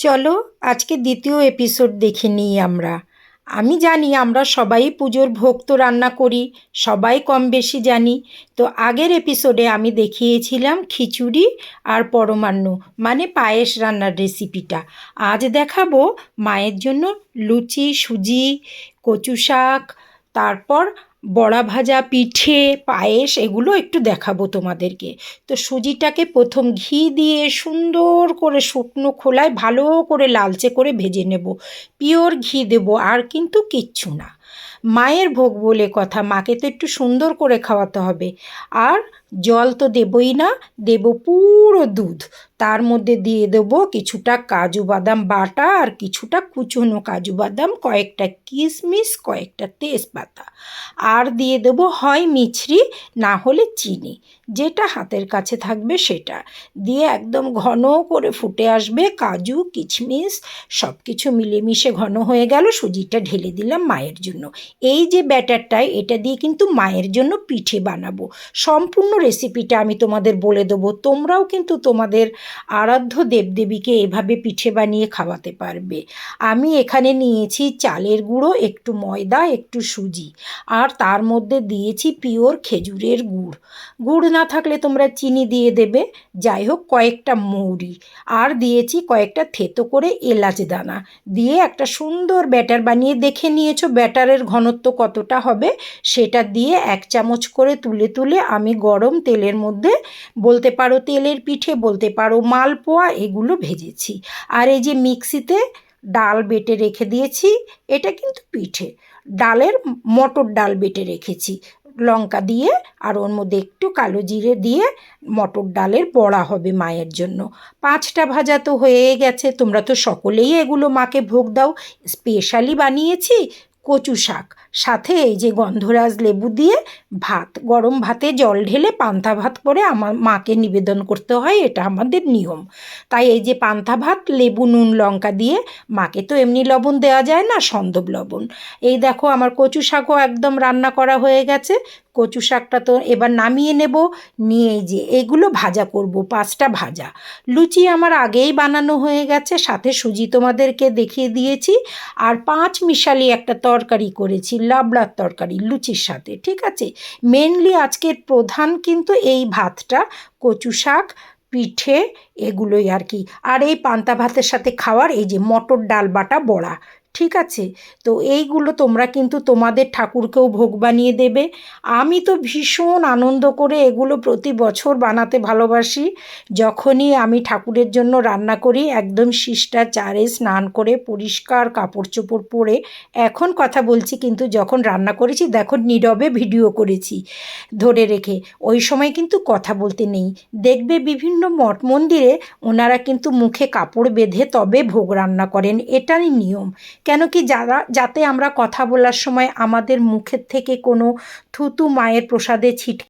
চলো আজকে দ্বিতীয় এপিসোড দেখে নিই আমরা। আমি জানি আমরা সবাই পুজোর ভোগ তো রান্না করি, সবাই কম বেশি জানি। তো আগের এপিসোডে আমি দেখিয়েছিলাম খিচুড়ি আর পরমান্ন মানে পায়েস রান্নার রেসিপিটা। আজ দেখাবো মায়ের জন্য লুচি, সুজি, কচু শাক, তারপর বড়া ভাজা, পিঠে, পায়েস এগুলো একটু দেখাবো তোমাদেরকে। তো সুজিটাকে প্রথম ঘি দিয়ে সুন্দর করে শুকনো খোলায় ভালো করে লালচে করে ভেজে নেব। পিওর ঘি দেব, আর কিন্তু কিচ্ছু না। মায়ের ভোগ বলে কথা, মাকে তো একটু সুন্দর করে খাওয়াতে হবে। আর জল তো দেবই না, দেব পুরো দুধ। তার মধ্যে দিয়ে দেবো কিছুটা কাজু বাদাম বাটা আর কিছুটা কুচনো কাজু বাদাম, কয়েকটা কিশমিশ, কয়েকটা তেজপাতা। আর দিয়ে দেবো হয় মিছরি, না হলে চিনি, যেটা হাতের কাছে থাকবে সেটা দিয়ে একদম ঘন করে ফুটে আসবে। কাজু কিশমিশ সব কিছু মিলেমিশে ঘন হয়ে গেল, সুজিটা ঢেলে দিলাম মায়ের জন্য। এই যে ব্যাটারটাই, এটা দিয়ে কিন্তু মায়ের জন্য পিঠে বানাবো। সম্পূর্ণ রেসিপিটা আমি তোমাদের বলে দেবো। তোমরাও কিন্তু তোমাদের আরাধ্য দেবদেবীকে এভাবে পিঠে বানিয়ে খাওয়াতে পারবে। আমি এখানে নিয়েছি চালের গুঁড়ো, একটু ময়দা, একটু সুজি, আর তার মধ্যে দিয়েছি পিওর খেজুরের গুড়। গুড় না থাকলে তোমরা চিনি দিয়ে দেবে। যাই হোক, কয়েকটা মৌরি, আর দিয়েছি কয়েকটা থেতো করে এলাচ দানা দিয়ে একটা সুন্দর ব্যাটার বানিয়ে, দেখে নিয়েছো ব্যাটারের ঘনত্ব কতটা হবে, সেটা দিয়ে 1 চামচ করে তুলে তুলে আমি গরম তেলের মধ্যে, বলতে পারো তেলের পিঠে, বলতে পারো মালপোয়া, এগুলো ভেজেছি। আর এই যে মিক্সিতে ডাল বেটে রেখে দিয়েছি, এটা কিন্তু পিঠে, ডালের মটর ডাল বেটে রেখেছি লঙ্কা দিয়ে, আর ওর মধ্যে একটু কালো জিরে দিয়ে মটর ডালের বড়া হবে মায়ের জন্য। 5টা ভাজা তো হয়ে গেছে। তোমরা তো সকলেই এগুলো মাকে ভোগ দাও। স্পেশালি বানিয়েছি কচু শাক, সাথে এই যে গন্ধরাজ লেবু দিয়ে ভাত, গরম ভাতে জল ঢেলে পান্তা ভাত করে আমার মাকে নিবেদন করতে হয়, এটা আমাদের নিয়ম। তাই এই যে পান্তা ভাত, লেবু নুন লঙ্কা দিয়ে, মাকে তো এমনি লবণ দেওয়া যায় না, সন্দব লবণ। এই দেখো আমার কচু শাকও একদম রান্না করা হয়ে গেছে। কচু শাকটা তো এবার নামিয়ে নেব, নিয়ে যে এগুলো ভাজা করব, 5টা ভাজা। লুচি আমার আগেই বানানো হয়ে গেছে, সাথে সুজি তোমাদেরকে দেখিয়ে দিয়েছি। আর 5 মিশালি একটা তরকারি করেছি, লাবড়ার তরকারি লুচির সাথে, ঠিক আছে। মেনলি আজকের প্রধান কিন্তু এই ভাতটা, কচু শাক, পিঠে, এগুলোই আর কি। আর এই পান্তা ভাতের সাথে খাওয়ার এই যে মটর ডাল বাটা বড়া, ঠিক আছে। তো এইগুলো তোমরা কিন্তু তোমাদের ঠাকুরকেও ভোগ বানিয়ে দেবে। আমি তো ভীষণ আনন্দ করে এগুলো প্রতি বছর বানাতে ভালোবাসি। যখনই আমি ঠাকুরের জন্য রান্না করি, একদম শিষ্টাচারে স্নান করে পরিষ্কার কাপড় চোপড় পরে, এখন কথা বলছি, কিন্তু যখন রান্না করেছি দেখো নীরবে ভিডিও করেছি ধরে রেখে, ওই সময় কিন্তু কথা বলতে নেই। দেখবে বিভিন্ন মঠ মন্দিরে ওনারা কিন্তু মুখে কাপড় বেঁধে তবে ভোগ রান্না করেন, এটাই নিয়ম। কেন কি, যাতে আমরা কথা বলার সময় আমাদের মুখের থেকে কোনো থুতু মায়ের প্রসাদে ছিটকে